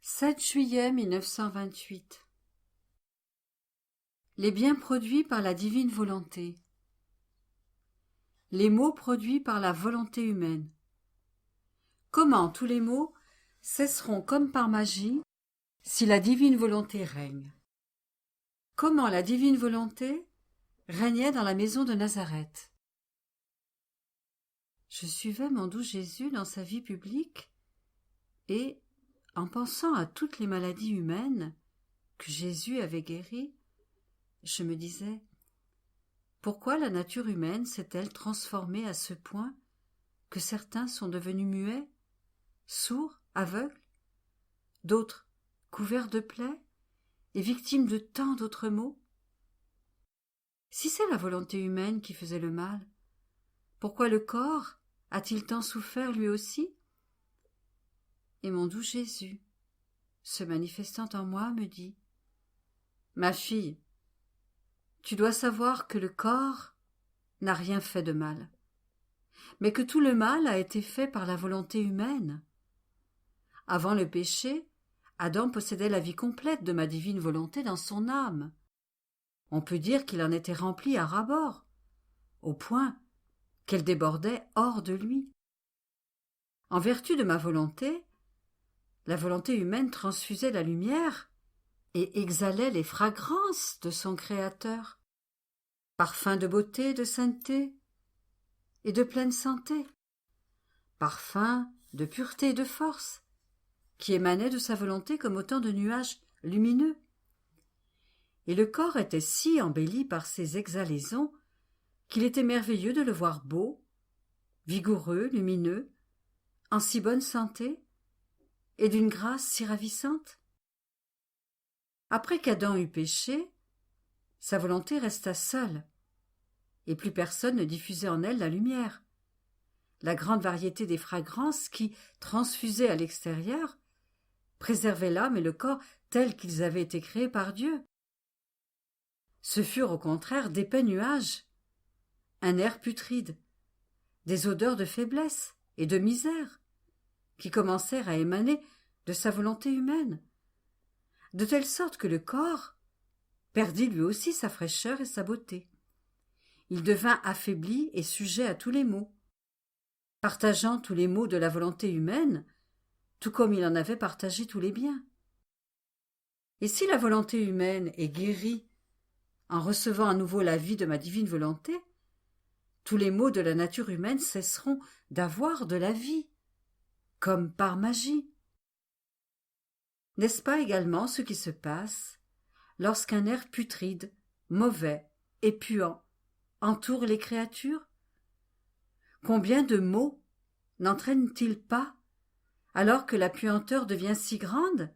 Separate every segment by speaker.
Speaker 1: 7 juillet 1928. Les biens produits par la divine volonté. Les maux produits par la volonté humaine. Comment tous les maux cesseront comme par magie si la divine volonté règne. Comment la divine volonté régnait dans la maison de Nazareth. Je suivais mon doux Jésus dans sa vie publique et, en pensant à toutes les maladies humaines que Jésus avait guéries, je me disais, pourquoi la nature humaine s'est-elle transformée à ce point que certains sont devenus muets, sourds, aveugles, d'autres couverts de plaies et victimes de tant d'autres maux? Si c'est la volonté humaine qui faisait le mal, pourquoi le corps a-t-il tant souffert lui aussi? Et mon doux Jésus, se manifestant en moi, me dit, ma fille, tu dois savoir que le corps n'a rien fait de mal, mais que tout le mal a été fait par la volonté humaine. Avant le péché, Adam possédait la vie complète de ma divine volonté dans son âme. On peut dire qu'il en était rempli à ras-bord, au point qu'elle débordait hors de lui. En vertu de ma volonté, la volonté humaine transfusait la lumière et exhalait les fragrances de son Créateur, parfum de beauté, de sainteté et de pleine santé, parfum de pureté et de force, qui émanaient de sa volonté comme autant de nuages lumineux. Et le corps était si embelli par ces exhalaisons qu'il était merveilleux de le voir beau, vigoureux, lumineux, en si bonne santé et d'une grâce si ravissante. Après qu'Adam eut péché, sa volonté resta seule, et plus personne ne diffusait en elle la lumière. La grande variété des fragrances qui, transfusées à l'extérieur, préservaient l'âme et le corps tels qu'ils avaient été créés par Dieu. Ce furent au contraire d'épais nuages, un air putride, des odeurs de faiblesse et de misère, qui commencèrent à émaner de sa volonté humaine, de telle sorte que le corps perdit lui aussi sa fraîcheur et sa beauté. Il devint affaibli et sujet à tous les maux, partageant tous les maux de la volonté humaine, tout comme il en avait partagé tous les biens. Et si la volonté humaine est guérie en recevant à nouveau la vie de ma divine volonté, tous les maux de la nature humaine cesseront d'avoir de la vie, comme par magie. N'est-ce pas également ce qui se passe lorsqu'un air putride, mauvais et puant entoure les créatures? Combien de maux n'entraîne-t-il pas alors que la puanteur devient si grande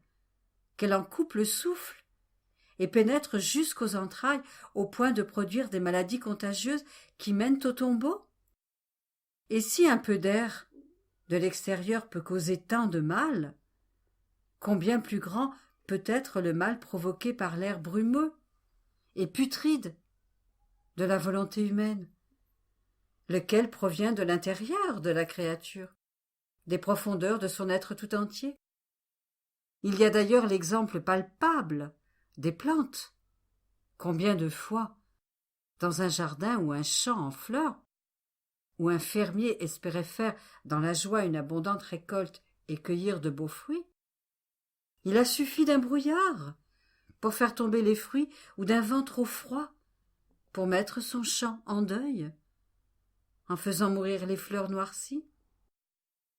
Speaker 1: qu'elle en coupe le souffle et pénètre jusqu'aux entrailles au point de produire des maladies contagieuses qui mènent au tombeau? Et si un peu d'air de l'extérieur peut causer tant de mal, combien plus grand peut être le mal provoqué par l'air brumeux et putride de la volonté humaine, lequel provient de l'intérieur de la créature, des profondeurs de son être tout entier. Il y a d'ailleurs l'exemple palpable des plantes. Combien de fois, dans un jardin ou un champ en fleurs, où un fermier espérait faire dans la joie une abondante récolte et cueillir de beaux fruits, il a suffi d'un brouillard pour faire tomber les fruits ou d'un vent trop froid pour mettre son champ en deuil, en faisant mourir les fleurs noircies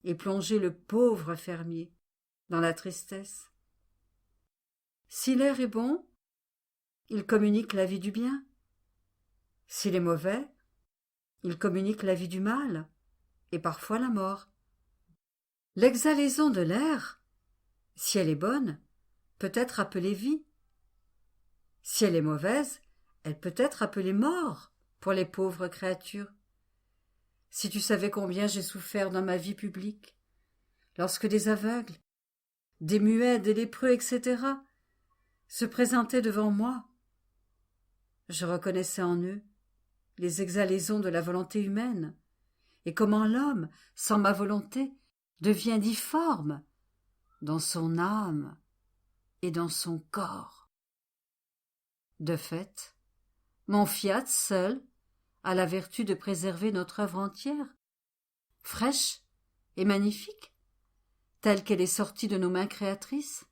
Speaker 1: et plonger le pauvre fermier dans la tristesse. Si l'air est bon, il communique la vie du bien. S'il est mauvais, il communique la vie du mal et parfois la mort. L'exhalaison de l'air, si elle est bonne, peut être appelée vie. Si elle est mauvaise, elle peut être appelée mort pour les pauvres créatures. Si tu savais combien j'ai souffert dans ma vie publique, lorsque des aveugles, des muets, des lépreux, etc., se présentaient devant moi, je reconnaissais en eux les exhalaisons de la volonté humaine, et comment l'homme, sans ma volonté, devient difforme, dans son âme et dans son corps. De fait, mon fiat seul a la vertu de préserver notre œuvre entière, fraîche et magnifique, telle qu'elle est sortie de nos mains créatrices.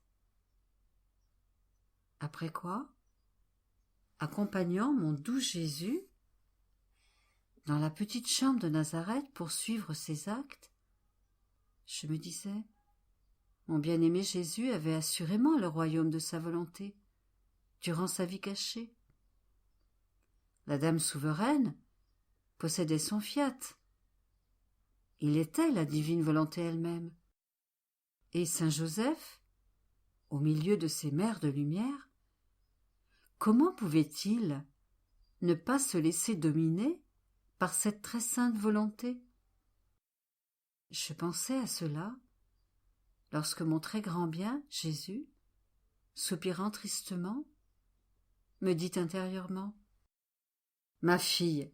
Speaker 1: Après quoi, accompagnant mon doux Jésus dans la petite chambre de Nazareth pour suivre ses actes, je me disais, mon bien-aimé Jésus avait assurément le royaume de sa volonté durant sa vie cachée. La dame souveraine possédait son fiat. Il était la divine volonté elle-même. Et Saint Joseph, au milieu de ces mers de lumière, comment pouvait-il ne pas se laisser dominer par cette très sainte volonté? Je pensais à cela lorsque mon très grand bien, Jésus, soupirant tristement, me dit intérieurement: Ma fille,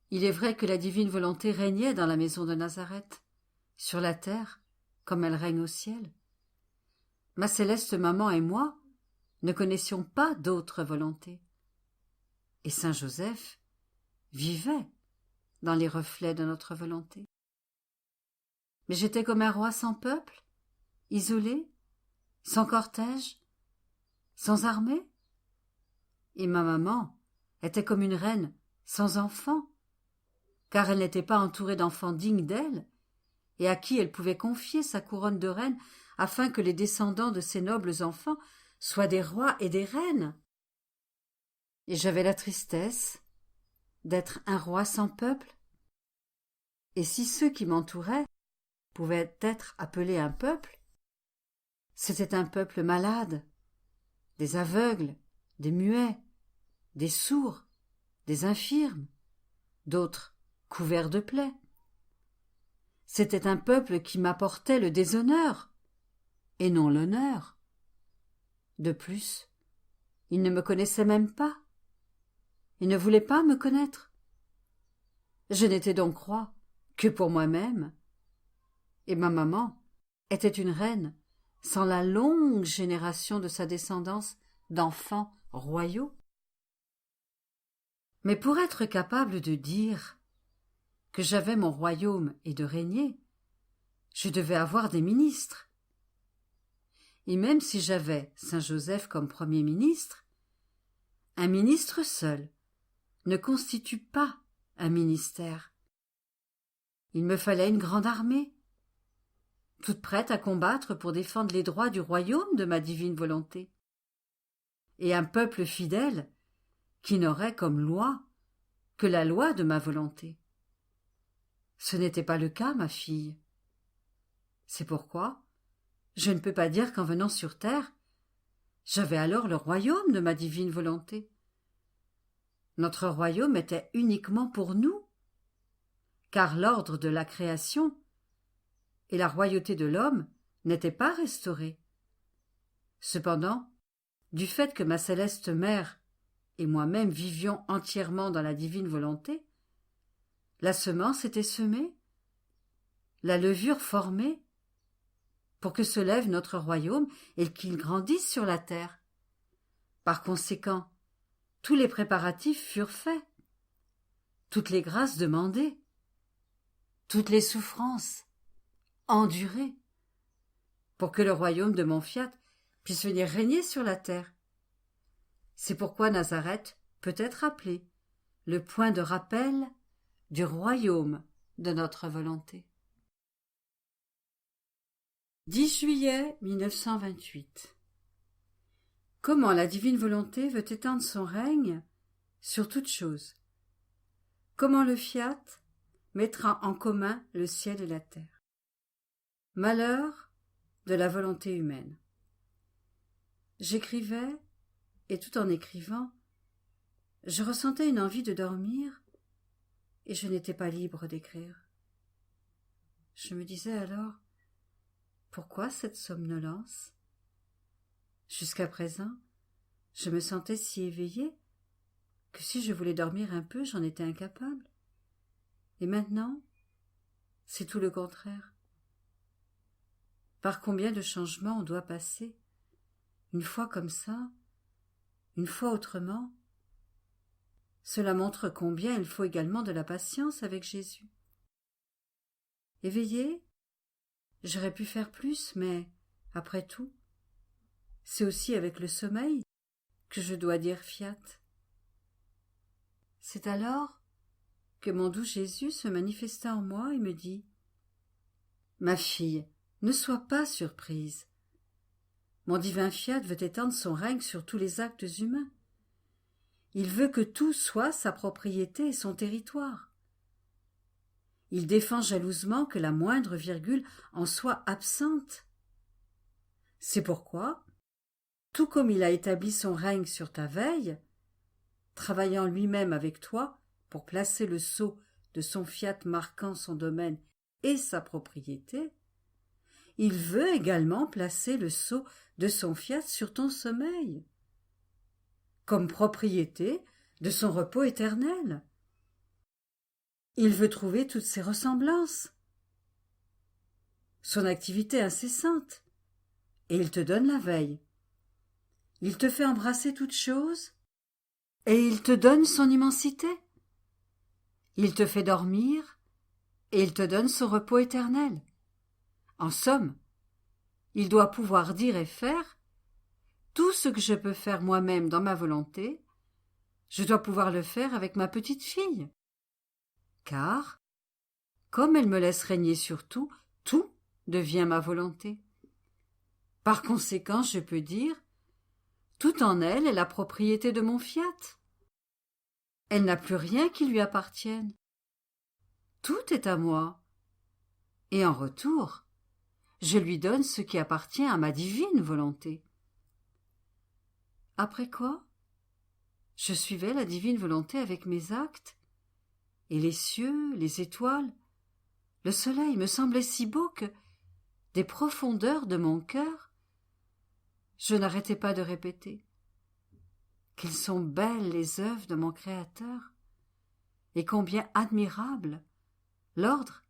Speaker 1: il est vrai que la divine volonté régnait dans la maison de Nazareth, sur la terre comme elle règne au ciel. Ma céleste maman et moi ne connaissions pas d'autre volonté. Et Saint Joseph vivait dans les reflets de notre volonté. Mais j'étais comme un roi sans peuple, isolé, sans cortège, sans armée. Et ma maman était comme une reine sans enfants, car elle n'était pas entourée d'enfants dignes d'elle, et à qui elle pouvait confier sa couronne de reine afin que les descendants de ses nobles enfants soient des rois et des reines. Et j'avais la tristesse d'être un roi sans peuple. Et si ceux qui m'entouraient pouvaient être appelés un peuple, c'était un peuple malade, des aveugles, des muets, des sourds, des infirmes, d'autres couverts de plaies. C'était un peuple qui m'apportait le déshonneur, et non l'honneur. De plus, il ne me connaissait même pas. Il ne voulait pas me connaître. Je n'étais donc roi que pour moi-même, et ma maman était une reine sans la longue génération de sa descendance d'enfants royaux. Mais pour être capable de dire que j'avais mon royaume et de régner, je devais avoir des ministres. Et même si j'avais Saint Joseph comme premier ministre, un ministre seul ne constitue pas un ministère. Il me fallait une grande armée, toute prête à combattre pour défendre les droits du royaume de ma divine volonté, et un peuple fidèle qui n'aurait comme loi que la loi de ma volonté. Ce n'était pas le cas, ma fille. C'est pourquoi je ne peux pas dire qu'en venant sur terre, j'avais alors le royaume de ma divine volonté. Notre royaume était uniquement pour nous, car l'ordre de la création et la royauté de l'homme n'étaient pas restaurés. Cependant, du fait que ma céleste mère et moi-même vivions entièrement dans la divine volonté, la semence était semée, la levure formée, pour que se lève notre royaume et qu'il grandisse sur la terre. Par conséquent, tous les préparatifs furent faits, toutes les grâces demandées, toutes les souffrances endurées, pour que le royaume de mon fiat puisse venir régner sur la terre. C'est pourquoi Nazareth peut être appelé le point de rappel du royaume de notre volonté. 10 juillet 1928. Comment la divine volonté veut étendre son règne sur toute chose. Comment le fiat mettra en commun le ciel et la terre. Malheur de la volonté humaine. J'écrivais, et tout en écrivant, je ressentais une envie de dormir, et je n'étais pas libre d'écrire. Je me disais alors, pourquoi cette somnolence? Jusqu'à présent, je me sentais si éveillée que si je voulais dormir un peu, j'en étais incapable. Et maintenant, c'est tout le contraire. par combien de changements on doit passer, une fois comme ça, une fois autrement. Cela montre combien il faut également de la patience avec Jésus. Éveillé, j'aurais pu faire plus, mais, après tout, c'est aussi avec le sommeil que je dois dire fiat. C'est alors que mon doux Jésus se manifesta en moi et me dit « Ma fille, ne sois pas surprise. Mon divin fiat veut étendre son règne sur tous les actes humains. Il veut que tout soit sa propriété et son territoire. Il défend jalousement que la moindre virgule en soit absente. C'est pourquoi, tout comme il a établi son règne sur ta veille, travaillant lui-même avec toi pour placer le sceau de son fiat marquant son domaine et sa propriété, il veut également placer le sceau de son fiat sur ton sommeil, comme propriété de son repos éternel. Il veut trouver toutes ces ressemblances, son activité incessante, et il te donne la veille. Il te fait embrasser toutes choses, et il te donne son immensité. Il te fait dormir, et il te donne son repos éternel. En somme, il doit pouvoir dire et faire tout ce que je peux faire moi-même dans ma volonté, je dois pouvoir le faire avec ma petite fille. Car, comme elle me laisse régner sur tout, tout devient ma volonté. Par conséquent, je peux dire, tout en elle est la propriété de mon fiat. Elle n'a plus rien qui lui appartienne. Tout est à moi. Et en retour, je lui donne ce qui appartient à ma divine volonté. Après quoi, je suivais la divine volonté avec mes actes, et les cieux, les étoiles, le soleil me semblaient si beaux que, des profondeurs de mon cœur, je n'arrêtais pas de répéter qu'ils sont belles les œuvres de mon Créateur, et combien admirables l'ordre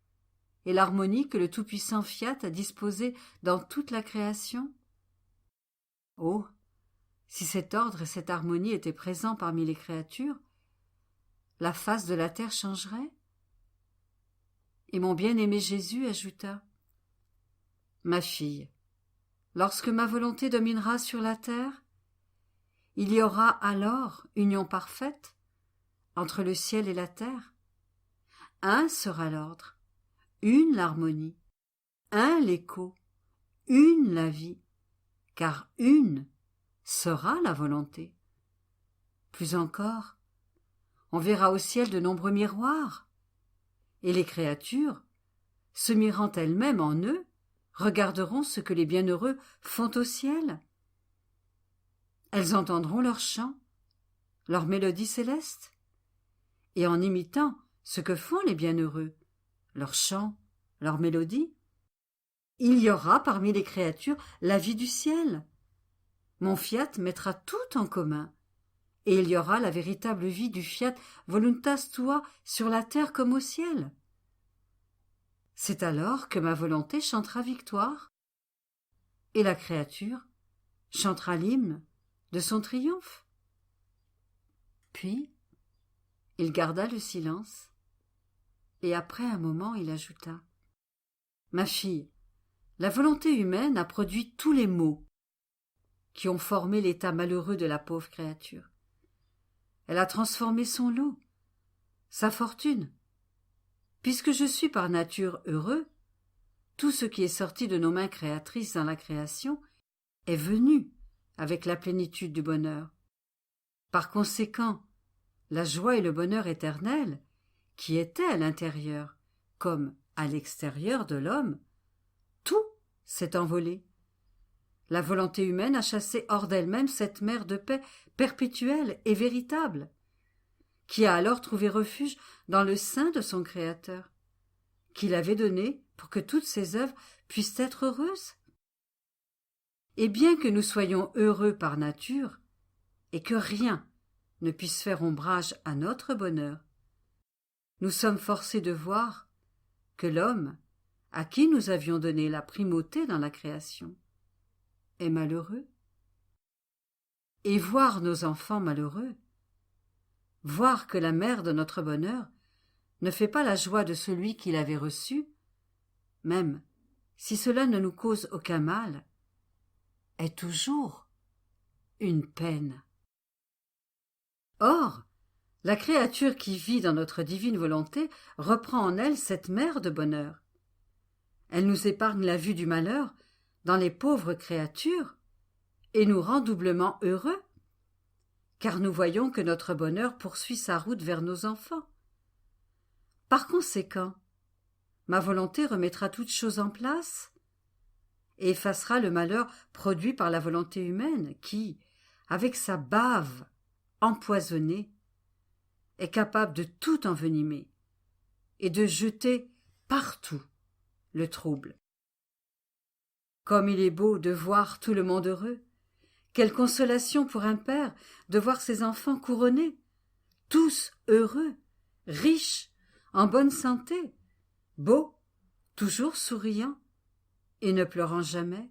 Speaker 1: et l'harmonie que le Tout-Puissant Fiat a disposé dans toute la création. Oh, si cet ordre et cette harmonie étaient présents parmi les créatures, la face de la terre changerait. Et mon bien-aimé Jésus ajouta « Ma fille, lorsque ma volonté dominera sur la terre, il y aura alors union parfaite entre le ciel et la terre. Un sera l'ordre, une l'harmonie, un l'écho, une la vie, car une sera la volonté. Plus encore, on verra au ciel de nombreux miroirs, et les créatures, se mirant elles-mêmes en eux, regarderont ce que les bienheureux font au ciel. Elles entendront leurs chants, leurs mélodies célestes, et en imitant ce que font les bienheureux, leurs chants, leurs mélodies, il y aura parmi les créatures la vie du ciel. Mon fiat mettra tout en commun, et il y aura la véritable vie du fiat voluntas tua sur la terre comme au ciel. C'est alors que ma volonté chantera victoire, et la créature chantera l'hymne de son triomphe. Puis, il garda le silence, et après un moment il ajouta « Ma fille, la volonté humaine a produit tous les maux qui ont formé l'état malheureux de la pauvre créature. Elle a transformé son lot, sa fortune. Puisque je suis par nature heureux, tout ce qui est sorti de nos mains créatrices dans la création est venu avec la plénitude du bonheur. Par conséquent, la joie et le bonheur éternel, qui étaient à l'intérieur comme à l'extérieur de l'homme, tout s'est envolé. La volonté humaine a chassé hors d'elle-même cette mer de paix perpétuelle et véritable, qui a alors trouvé refuge dans le sein de son Créateur, qu'il avait donné pour que toutes ses œuvres puissent être heureuses. Et bien que nous soyons heureux par nature, et que rien ne puisse faire ombrage à notre bonheur, nous sommes forcés de voir que l'homme à qui nous avions donné la primauté dans la création, est malheureux. Et voir nos enfants malheureux, voir que la mère de notre bonheur ne fait pas la joie de celui qui l'avait reçu, même si cela ne nous cause aucun mal, est toujours une peine. Or, la créature qui vit dans notre divine volonté reprend en elle cette mère de bonheur. Elle nous épargne la vue du malheur dans les pauvres créatures et nous rend doublement heureux, car nous voyons que notre bonheur poursuit sa route vers nos enfants. Par conséquent, ma volonté remettra toutes choses en place et effacera le malheur produit par la volonté humaine qui, avec sa bave empoisonnée, est capable de tout envenimer et de jeter partout le trouble. Comme il est beau de voir tout le monde heureux, quelle consolation pour un père de voir ses enfants couronnés, tous heureux, riches, en bonne santé, beaux, toujours souriants et ne pleurant jamais.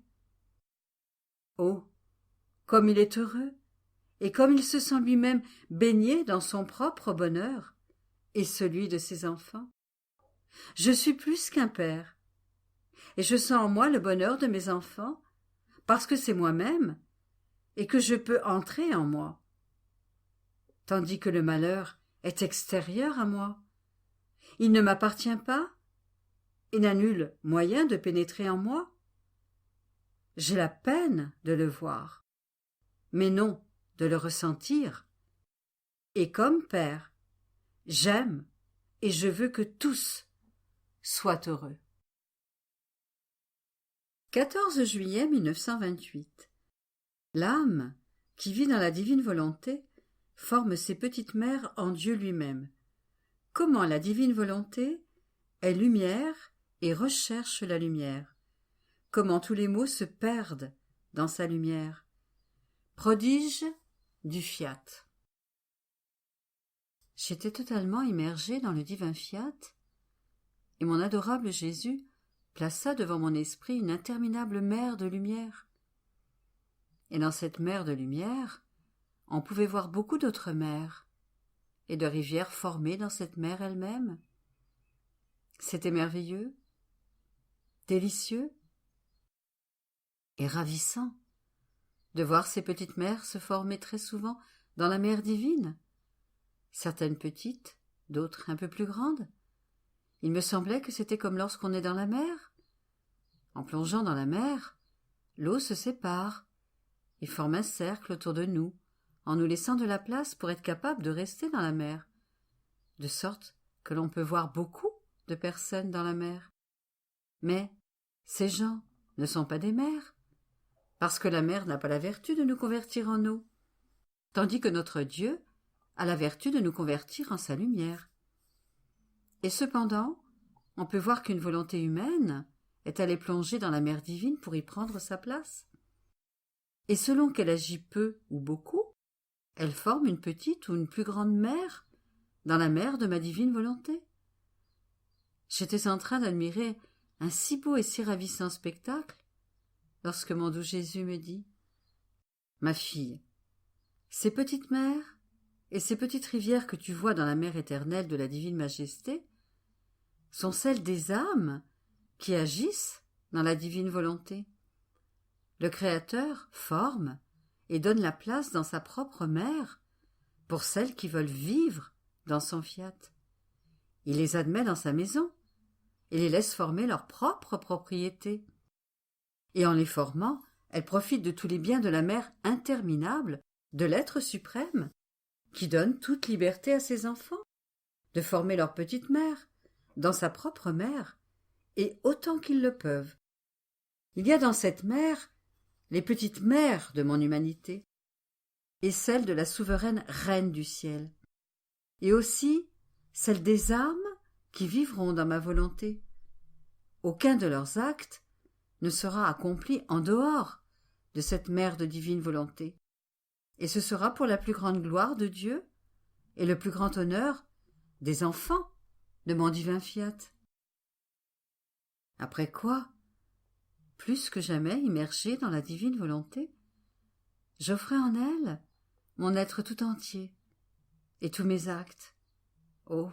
Speaker 1: Oh, comme il est heureux, et comme il se sent lui-même baigné dans son propre bonheur et celui de ses enfants. Je suis plus qu'un père, et je sens en moi le bonheur de mes enfants, parce que c'est moi-même, et que je peux entrer en moi, tandis que le malheur est extérieur à moi. Il ne m'appartient pas, et n'a nul moyen de pénétrer en moi. J'ai la peine de le voir, mais non de le ressentir. Et comme père, j'aime et je veux que tous soient heureux. 14 juillet 1928. L'âme, qui vit dans la divine volonté, forme ses petites mères en Dieu lui-même. Comment la divine volonté est lumière et recherche la lumière. Comment tous les mots se perdent dans sa lumière. Prodige du fiat. J'étais totalement immergée dans le divin fiat, et mon adorable Jésus plaça devant mon esprit une interminable mer de lumière. Et dans cette mer de lumière, on pouvait voir beaucoup d'autres mers, et de rivières formées dans cette mer elle-même. C'était merveilleux, délicieux et ravissant de voir ces petites mers se former très souvent dans la mer divine, certaines petites, d'autres un peu plus grandes. Il me semblait que c'était comme lorsqu'on est dans la mer. En plongeant dans la mer, l'eau se sépare et forme un cercle autour de nous, en nous laissant de la place pour être capable de rester dans la mer, de sorte que l'on peut voir beaucoup de personnes dans la mer. Mais ces gens ne sont pas des mers, parce que la mer n'a pas la vertu de nous convertir en eau, tandis que notre Dieu a la vertu de nous convertir en sa lumière. Et cependant, on peut voir qu'une volonté humaine est allée plonger dans la mer divine pour y prendre sa place. Et selon qu'elle agit peu ou beaucoup, elle forme une petite ou une plus grande mer dans la mer de ma divine volonté. J'étais en train d'admirer un si beau et si ravissant spectacle lorsque mon doux Jésus me dit « Ma fille, ces petites mers et ces petites rivières que tu vois dans la mer éternelle de la divine majesté sont celles des âmes qui agissent dans la divine volonté. Le Créateur forme et donne la place dans sa propre mer pour celles qui veulent vivre dans son fiat. Il les admet dans sa maison et les laisse former leur propre propriété. Et en les formant, elles profitent de tous les biens de la mer interminable, de l'être suprême, qui donne toute liberté à ses enfants, de former leur petite mère, dans sa propre mer, et autant qu'ils le peuvent. Il y a dans cette mer les petites mers de mon humanité, et celles de la souveraine reine du ciel, et aussi celles des âmes qui vivront dans ma volonté. Aucun de leurs actes ne sera accompli en dehors de cette mer de divine volonté, et ce sera pour la plus grande gloire de Dieu et le plus grand honneur des enfants de mon divin fiat. Après quoi, plus que jamais immergée dans la divine volonté, j'offrais en elle mon être tout entier et tous mes actes. Oh,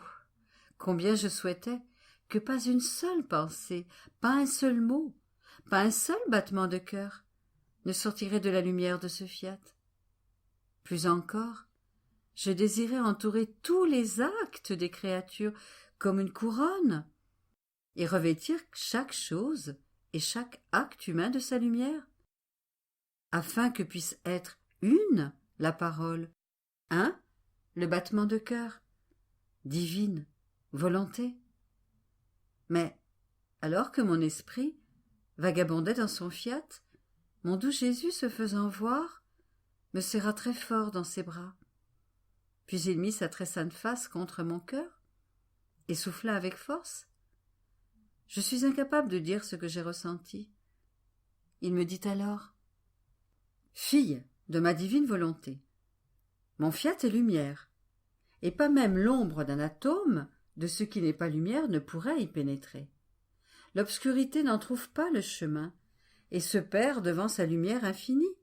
Speaker 1: combien je souhaitais que pas une seule pensée, pas un seul mot, pas un seul battement de cœur ne sortirait de la lumière de ce fiat. Plus encore, je désirais entourer tous les actes des créatures comme une couronne et revêtir chaque chose et chaque acte humain de sa lumière, afin que puisse être une la parole, un le battement de cœur, divine volonté. Mais, alors que mon esprit vagabondait dans son fiat, mon doux Jésus, se faisant voir, me serra très fort dans ses bras. Puis il mit sa très sainte face contre mon cœur et souffla avec force. Je suis incapable de dire ce que j'ai ressenti. Il me dit alors : « Fille de ma divine volonté, mon fiat est lumière, et pas même l'ombre d'un atome de ce qui n'est pas lumière ne pourrait y pénétrer. L'obscurité n'en trouve pas le chemin, et se perd devant sa lumière infinie.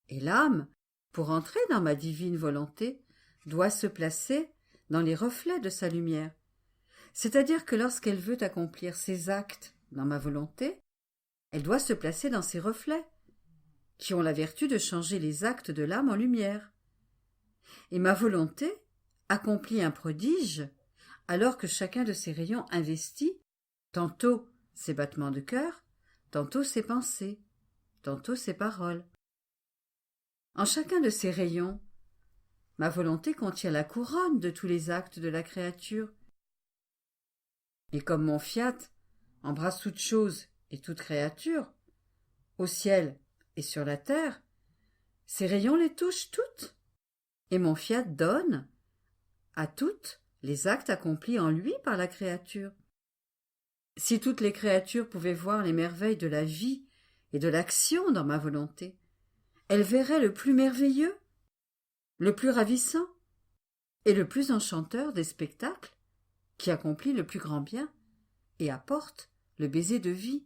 Speaker 1: Et l'âme, pour entrer dans ma divine volonté, doit se placer dans les reflets de sa lumière. C'est-à-dire que lorsqu'elle veut accomplir ses actes dans ma volonté, elle doit se placer dans ses reflets, qui ont la vertu de changer les actes de l'âme en lumière. Et ma volonté accomplit un prodige, alors que chacun de ses rayons investit tantôt ses battements de cœur, tantôt ses pensées, tantôt ses paroles. En chacun de ces rayons, ma volonté contient la couronne de tous les actes de la créature. Et comme mon fiat embrasse toute chose et toute créature, au ciel et sur la terre, ces rayons les touchent toutes, et mon fiat donne à toutes les actes accomplis en lui par la créature. Si toutes les créatures pouvaient voir les merveilles de la vie et de l'action dans ma volonté, elles verraient le plus merveilleux, le plus ravissant et le plus enchanteur des spectacles qui accomplit le plus grand bien et apporte le baiser de vie,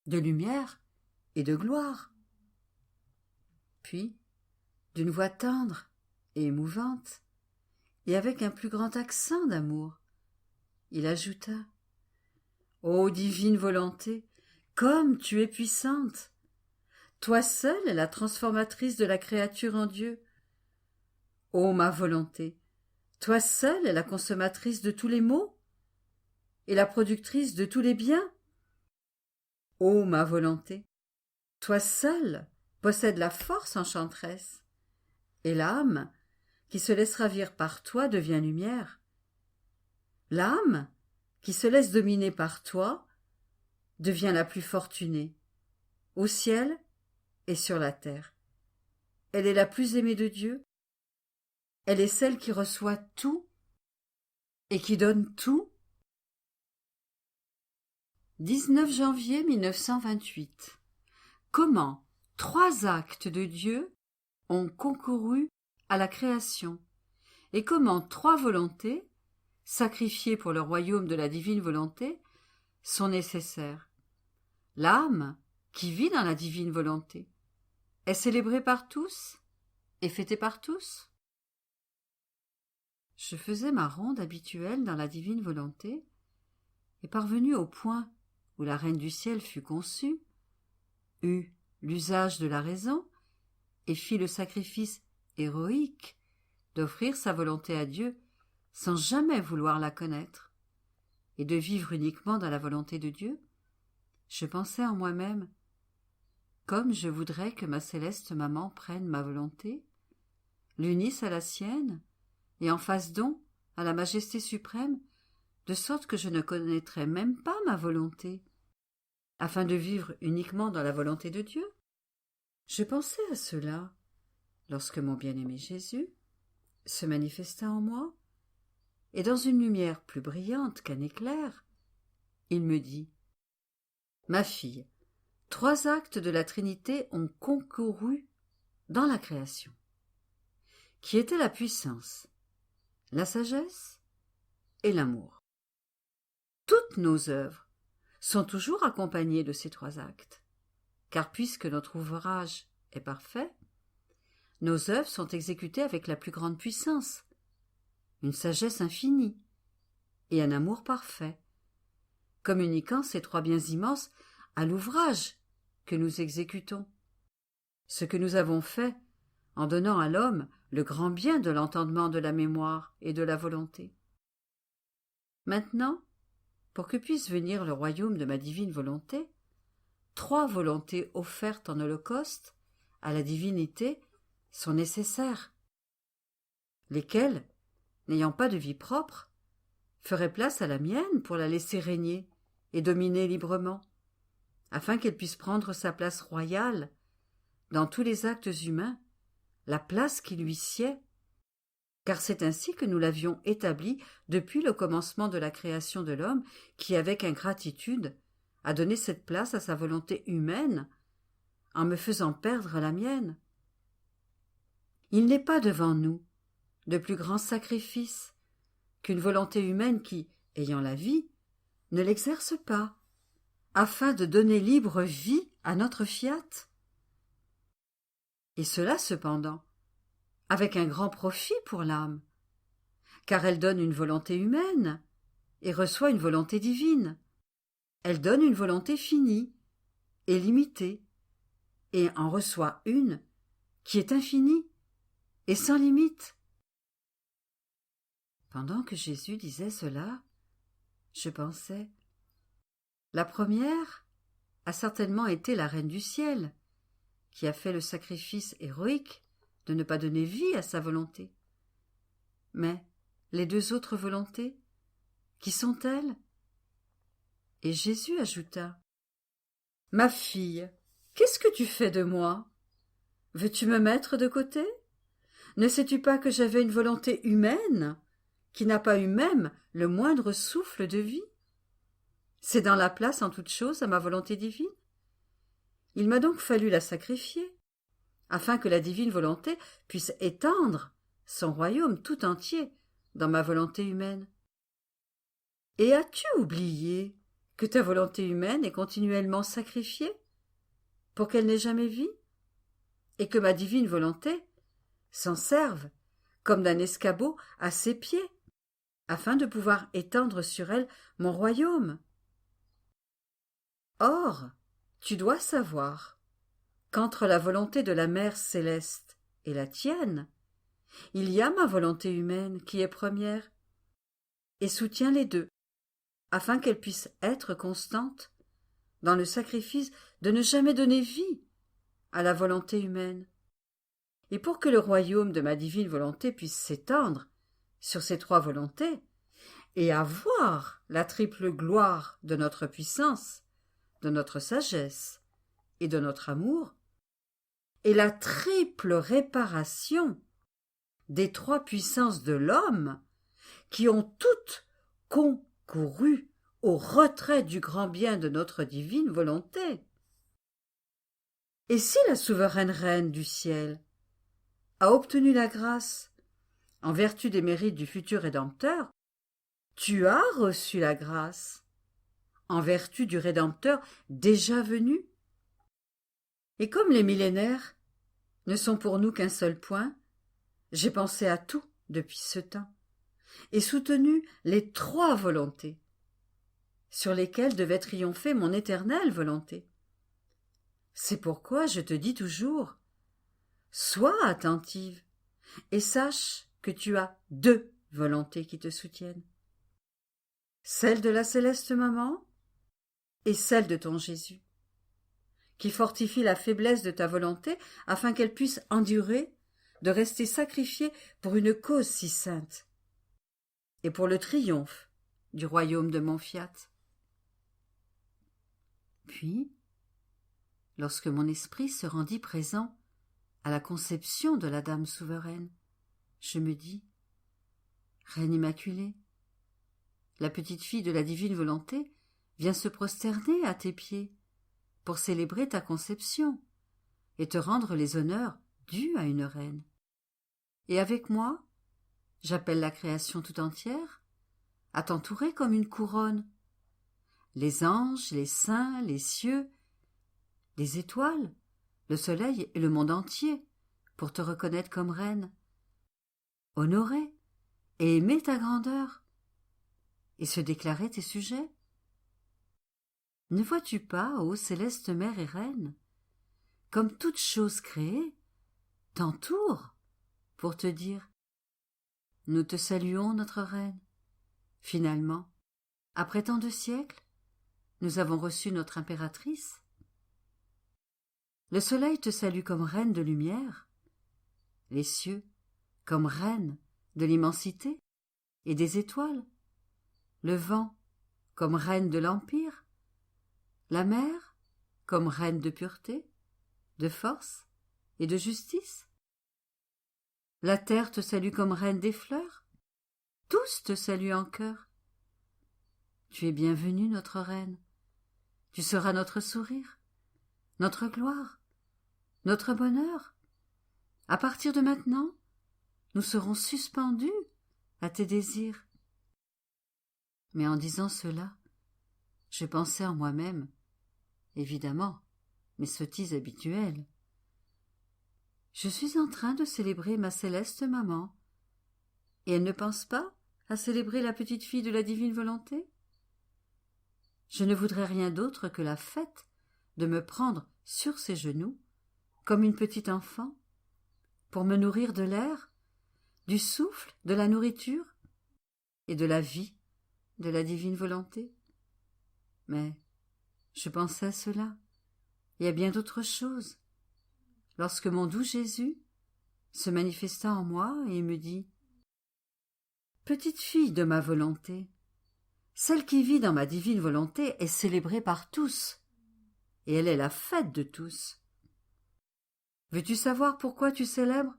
Speaker 1: de lumière et de gloire. Puis, d'une voix tendre et émouvante, et avec un plus grand accent d'amour, il ajouta : « Ô divine volonté, comme tu es puissante ! Toi seule es la transformatrice de la créature en Dieu. Ô ma volonté, toi seule es la consommatrice de tous les maux et la productrice de tous les biens. Ô ma volonté, toi seule possèdes la force enchanteresse, et l'âme qui se laisse ravir par toi devient lumière. L'âme qui se laisse dominer par toi devient la plus fortunée, au ciel et sur la terre. Elle est la plus aimée de Dieu. Elle est celle qui reçoit tout et qui donne tout. 19 janvier 1928. Comment 3 actes de Dieu ont concouru à la création et comment 3 volontés, sacrifiées pour le royaume de la divine volonté, sont nécessaires. L'âme, qui vit dans la divine volonté, est célébrée par tous et fêtée par tous. Je faisais ma ronde habituelle dans la divine volonté, et parvenue au point où la reine du ciel fut conçue, eut l'usage de la raison, et fit le sacrifice héroïque d'offrir sa volonté à Dieu sans jamais vouloir la connaître, et de vivre uniquement dans la volonté de Dieu, je pensais en moi-même : comme je voudrais que ma céleste maman prenne ma volonté, l'unisse à la sienne, et en fasse don à la majesté suprême, de sorte que je ne connaîtrais même pas ma volonté, afin de vivre uniquement dans la volonté de Dieu. Je pensais à cela lorsque mon bien-aimé Jésus se manifesta en moi, et dans une lumière plus brillante qu'un éclair, il me dit : « Ma fille, 3 actes de la Trinité ont concouru dans la création, qui étaient la puissance, la sagesse et l'amour. Toutes nos œuvres sont toujours accompagnés de ces 3 actes. Car puisque notre ouvrage est parfait, nos œuvres sont exécutées avec la plus grande puissance, une sagesse infinie et un amour parfait, communiquant ces 3 biens immenses à l'ouvrage que nous exécutons. Ce que nous avons fait en donnant à l'homme le grand bien de l'entendement, de la mémoire et de la volonté. Maintenant, pour que puisse venir le royaume de ma divine volonté, 3 volontés offertes en holocauste à la divinité sont nécessaires, lesquelles, n'ayant pas de vie propre, feraient place à la mienne pour la laisser régner et dominer librement, afin qu'elle puisse prendre sa place royale dans tous les actes humains, la place qui lui sied, car c'est ainsi que nous l'avions établi depuis le commencement de la création de l'homme, qui, avec ingratitude, a donné cette place à sa volonté humaine, en me faisant perdre la mienne. Il n'est pas devant nous de plus grand sacrifice qu'une volonté humaine qui, ayant la vie, ne l'exerce pas, afin de donner libre vie à notre fiat. Et cela, cependant, avec un grand profit pour l'âme, car elle donne une volonté humaine et reçoit une volonté divine. Elle donne une volonté finie et limitée, et en reçoit une qui est infinie et sans limite. Pendant que Jésus disait cela, je pensais, la première a certainement été la Reine du ciel, qui a fait le sacrifice héroïque de ne pas donner vie à sa volonté. Mais les 2 autres volontés, qui sont-elles? Et Jésus ajouta, « Ma fille, qu'est-ce que tu fais de moi? Veux-tu me mettre de côté? Ne sais-tu pas que j'avais une volonté humaine, qui n'a pas eu même le moindre souffle de vie? C'est dans la place en toute chose à ma volonté divine. Il m'a donc fallu la sacrifier, afin que la divine volonté puisse étendre son royaume tout entier dans ma volonté humaine. Et as-tu oublié que ta volonté humaine est continuellement sacrifiée pour qu'elle n'ait jamais vie, et que ma divine volonté s'en serve comme d'un escabeau à ses pieds, afin de pouvoir étendre sur elle mon royaume? Or, tu dois savoir qu'entre la volonté de la Mère céleste et la tienne, il y a ma volonté humaine qui est première, et soutient les 2, afin qu'elle puisse être constante dans le sacrifice de ne jamais donner vie à la volonté humaine. Et pour que le royaume de ma divine volonté puisse s'étendre sur ces 3 volontés, et avoir la triple gloire de notre puissance, de notre sagesse et de notre amour, et la triple réparation des 3 puissances de l'homme, qui ont toutes concouru au retrait du grand bien de notre divine volonté. Et si la souveraine Reine du ciel a obtenu la grâce en vertu des mérites du futur Rédempteur, tu as reçu la grâce en vertu du Rédempteur déjà venu. Et comme les millénaires ne sont pour nous qu'un seul point, j'ai pensé à tout depuis ce temps, et soutenu les 3 volontés, sur lesquelles devait triompher mon éternelle volonté. C'est pourquoi je te dis toujours, sois attentive, et sache que tu as 2 volontés qui te soutiennent, celle de la céleste maman et celle de ton Jésus, qui fortifie la faiblesse de ta volonté afin qu'elle puisse endurer de rester sacrifiée pour une cause si sainte et pour le triomphe du royaume de mon fiat. Puis, lorsque mon esprit se rendit présent à la conception de la Dame souveraine, je me dis, Reine Immaculée, la petite fille de la divine volonté vient se prosterner à tes pieds pour célébrer ta conception et te rendre les honneurs dus à une reine. Et avec moi, j'appelle la création tout entière à t'entourer comme une couronne. les anges, les saints, les cieux, les étoiles, le soleil et le monde entier, pour te reconnaître comme reine, honorer et aimer ta grandeur, et se déclarer tes sujets. Ne vois-tu pas, ô céleste mère et reine, comme toute chose créée t'entoure pour te dire « Nous te saluons, notre reine. Finalement, après tant de siècles, nous avons reçu notre impératrice. » Le soleil te salue comme reine de lumière, les cieux comme reine de l'immensité et des étoiles, le vent comme reine de l'empire, la mer comme reine de pureté, de force et de justice. La terre te salue comme reine des fleurs, tous te saluent en chœur. Tu es bienvenue, notre reine, tu seras notre sourire, notre gloire, notre bonheur. À partir de maintenant, nous serons suspendus à tes désirs. Mais en disant cela, je pensais en moi-même, évidemment, mes sottises habituelles. Je suis en train de célébrer ma céleste maman, et elle ne pense pas à célébrer la petite fille de la divine volonté? Je ne voudrais rien d'autre que la fête de me prendre sur ses genoux, comme une petite enfant, pour me nourrir de l'air, du souffle, de la nourriture et de la vie de la divine volonté. Mais je pensais à cela, et à bien d'autres choses, lorsque mon doux Jésus se manifesta en moi et me dit « Petite fille de ma volonté, celle qui vit dans ma divine volonté est célébrée par tous, et elle est la fête de tous. Veux-tu savoir pourquoi tu célèbres,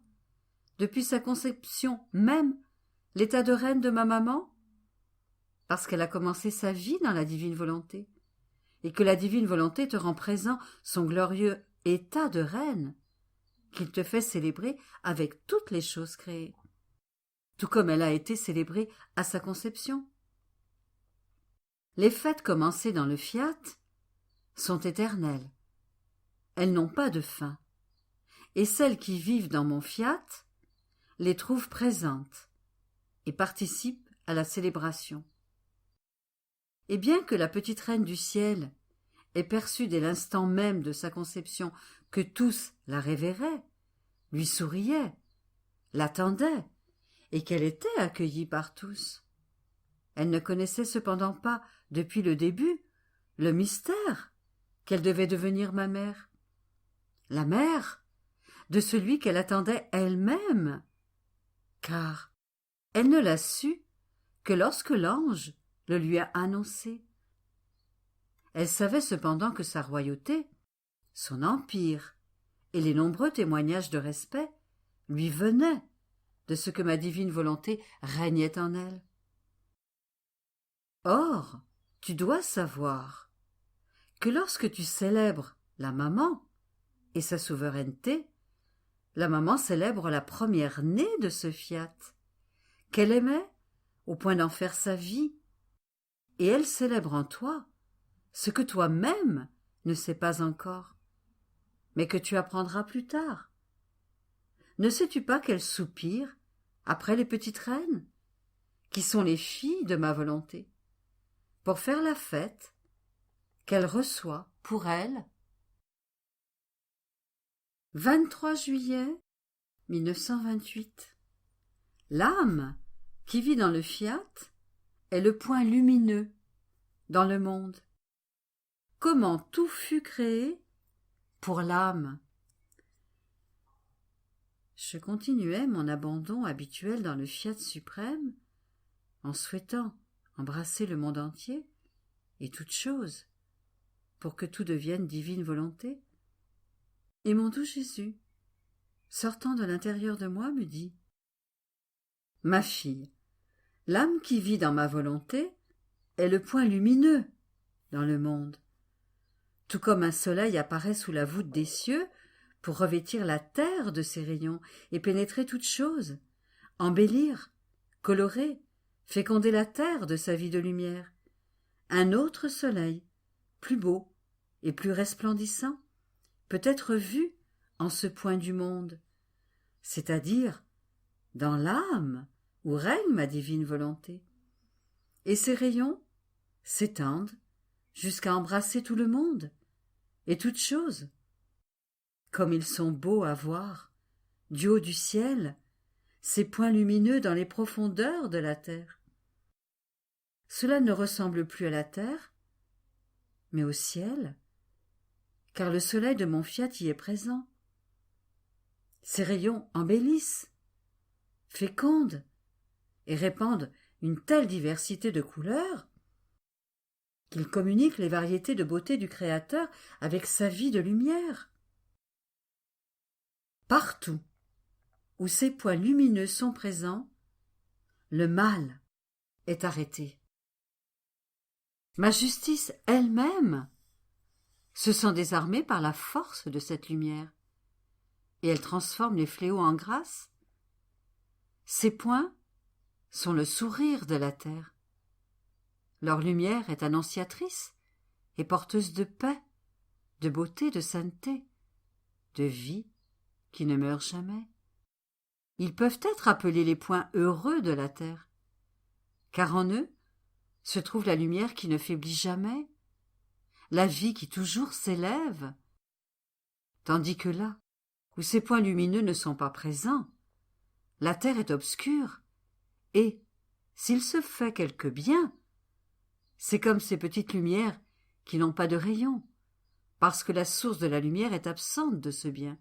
Speaker 1: depuis sa conception même, l'état de reine de ma maman? Parce qu'elle a commencé sa vie dans la divine volonté, et que la divine volonté te rend présent son glorieux état de reine, qu'il te fait célébrer avec toutes les choses créées, tout comme elle a été célébrée à sa conception. Les fêtes commencées dans le fiat sont éternelles. Elles n'ont pas de fin. Et celles qui vivent dans mon fiat les trouvent présentes et participent à la célébration. Et bien que la petite reine du ciel ait perçu dès l'instant même de sa conception que tous la révéraient, lui souriaient, l'attendaient, et qu'elle était accueillie par tous, elle ne connaissait cependant pas, depuis le début, le mystère qu'elle devait devenir ma mère, la mère de celui qu'elle attendait elle-même, car elle ne l'a su que lorsque l'ange le lui a annoncé. Elle savait cependant que sa royauté, son empire et les nombreux témoignages de respect lui venaient de ce que ma divine volonté régnait en elle. Or, tu dois savoir que lorsque tu célèbres la maman et sa souveraineté, la maman célèbre la première-née de ce fiat, qu'elle aimait au point d'en faire sa vie, et elle célèbre en toi ce que toi-même ne sais pas encore, mais que tu apprendras plus tard. Ne sais-tu pas qu'elle soupire après les petites reines, qui sont les filles de ma volonté, pour faire la fête qu'elle reçoit pour elle? 23 juillet 1928. L'âme qui vit dans le fiat est le point lumineux dans le monde. Comment tout fut créé pour l'âme. Je continuais mon abandon habituel dans le fiat suprême, en souhaitant embrasser le monde entier et toutes choses, pour que tout devienne divine volonté. Et mon doux Jésus, sortant de l'intérieur de moi, me dit « Ma fille, l'âme qui vit dans ma volonté est le point lumineux dans le monde. Tout comme un soleil apparaît sous la voûte des cieux pour revêtir la terre de ses rayons et pénétrer toutes choses, embellir, colorer, féconder la terre de sa vie de lumière, un autre soleil, plus beau et plus resplendissant, peut être vu en ce point du monde, c'est-à-dire dans l'âme où règne ma divine volonté. Et ces rayons s'étendent jusqu'à embrasser tout le monde et toutes choses. Comme ils sont beaux à voir, du haut du ciel, ces points lumineux dans les profondeurs de la terre. Cela ne ressemble plus à la terre, mais au ciel, car le soleil de mon fiat y est présent. Ces rayons embellissent, fécondent et répandent une telle diversité de couleurs qu'ils communiquent les variétés de beauté du Créateur avec sa vie de lumière. Partout où ces points lumineux sont présents, le mal est arrêté. Ma justice elle-même se sent désarmée par la force de cette lumière, et elle transforme les fléaux en grâce. Ces points sont le sourire de la terre. Leur lumière est annonciatrice et porteuse de paix, de beauté, de sainteté, de vie qui ne meurt jamais. Ils peuvent être appelés les points heureux de la terre, car en eux se trouve la lumière qui ne faiblit jamais, la vie qui toujours s'élève, tandis que là où ces points lumineux ne sont pas présents, la terre est obscure, et, s'il se fait quelque bien, c'est comme ces petites lumières qui n'ont pas de rayons, parce que la source de la lumière est absente de ce bien.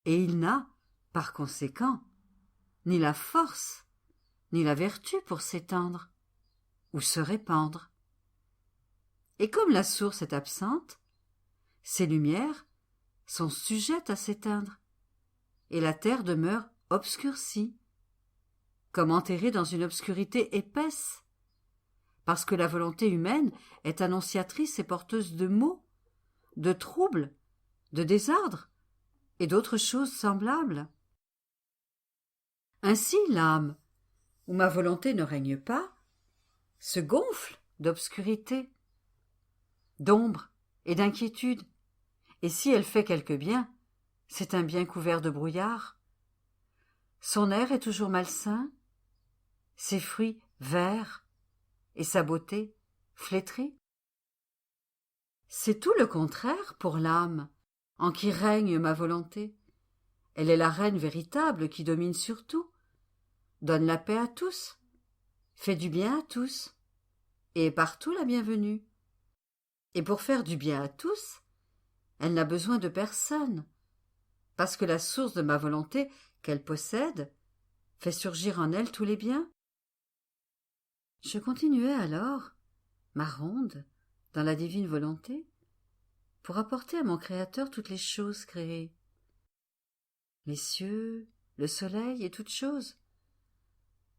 Speaker 1: Et il n'a, par conséquent, ni la force, ni la vertu pour s'étendre, ou se répandre. Et comme la source est absente, ces lumières sont sujettes à s'éteindre, et la terre demeure obscurcie, comme enterrée dans une obscurité épaisse, parce que la volonté humaine est annonciatrice et porteuse de maux, de troubles, de désordres et d'autres choses semblables. Ainsi l'âme, où ma volonté ne règne pas, se gonfle d'obscurité, d'ombre et d'inquiétude, et si elle fait quelque bien, c'est un bien couvert de brouillard. Son air est toujours malsain, ses fruits verts, et sa beauté flétrie. C'est tout le contraire pour l'âme, en qui règne ma volonté. Elle est la reine véritable qui domine sur tout, donne la paix à tous, fait du bien à tous, et est partout la bienvenue. Et pour faire du bien à tous, elle n'a besoin de personne, parce que la source de ma volonté qu'elle possède fait surgir en elle tous les biens. Je continuais alors ma ronde dans la divine volonté pour apporter à mon Créateur toutes les choses créées, les cieux, le soleil et toutes choses,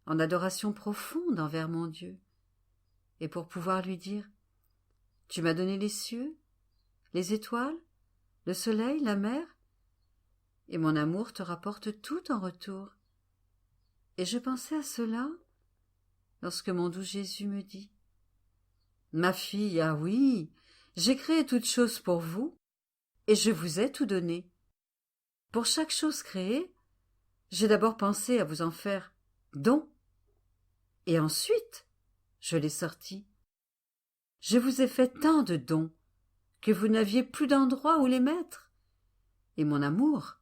Speaker 1: en adoration profonde envers mon Dieu, et pour pouvoir lui dire « Tu m'as donné les cieux, les étoiles, le soleil, la mer, et mon amour te rapporte tout en retour. » Et je pensais à cela lorsque mon doux Jésus me dit « Ma fille, ah oui, j'ai créé toutes choses pour vous, et je vous ai tout donné. Pour chaque chose créée, j'ai d'abord pensé à vous en faire don, et ensuite je l'ai sorti. Je vous ai fait tant de dons que vous n'aviez plus d'endroit où les mettre, et mon amour,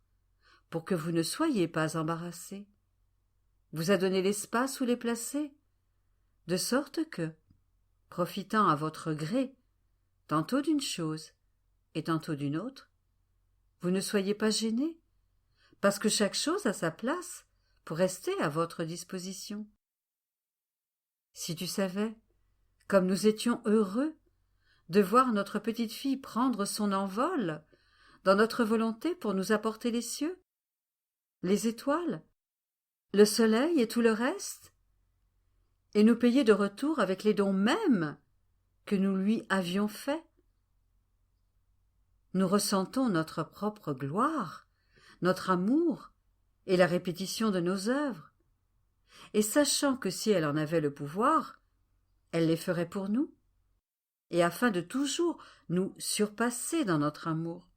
Speaker 1: pour que vous ne soyez pas embarrassés, vous a donné l'espace où les placer, de sorte que, profitant à votre gré, tantôt d'une chose et tantôt d'une autre, vous ne soyez pas gênés, parce que chaque chose a sa place pour rester à votre disposition. Si tu savais, comme nous étions heureux de voir notre petite fille prendre son envol dans notre volonté pour nous apporter les cieux, les étoiles, le soleil et tout le reste, et nous payer de retour avec les dons mêmes que nous lui avions faits. Nous ressentons notre propre gloire, notre amour et la répétition de nos œuvres, et sachant que si elle en avait le pouvoir, elle les ferait pour nous, et afin de toujours nous surpasser dans notre amour,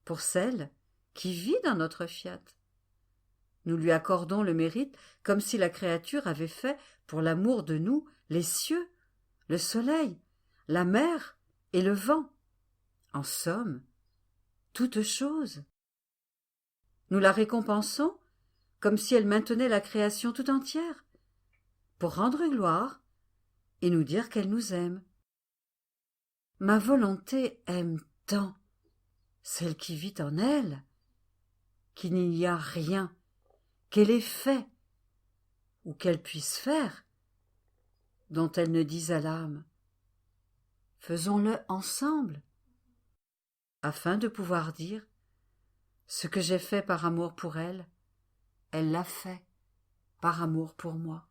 Speaker 1: pour celle qui vit dans notre fiat. Nous lui accordons le mérite comme si la créature avait fait pour l'amour de nous les cieux, le soleil, la mer et le vent, en somme, toutes choses. Nous la récompensons comme si elle maintenait la création tout entière, pour rendre gloire et nous dire qu'elle nous aime. Ma volonté aime tant celle qui vit en elle, qu'il n'y a rien qu'elle ait fait ou qu'elle puisse faire dont elle ne dise à l'âme « Faisons-le ensemble » afin de pouvoir dire « Ce que j'ai fait par amour pour elle, elle l'a fait par amour pour moi. »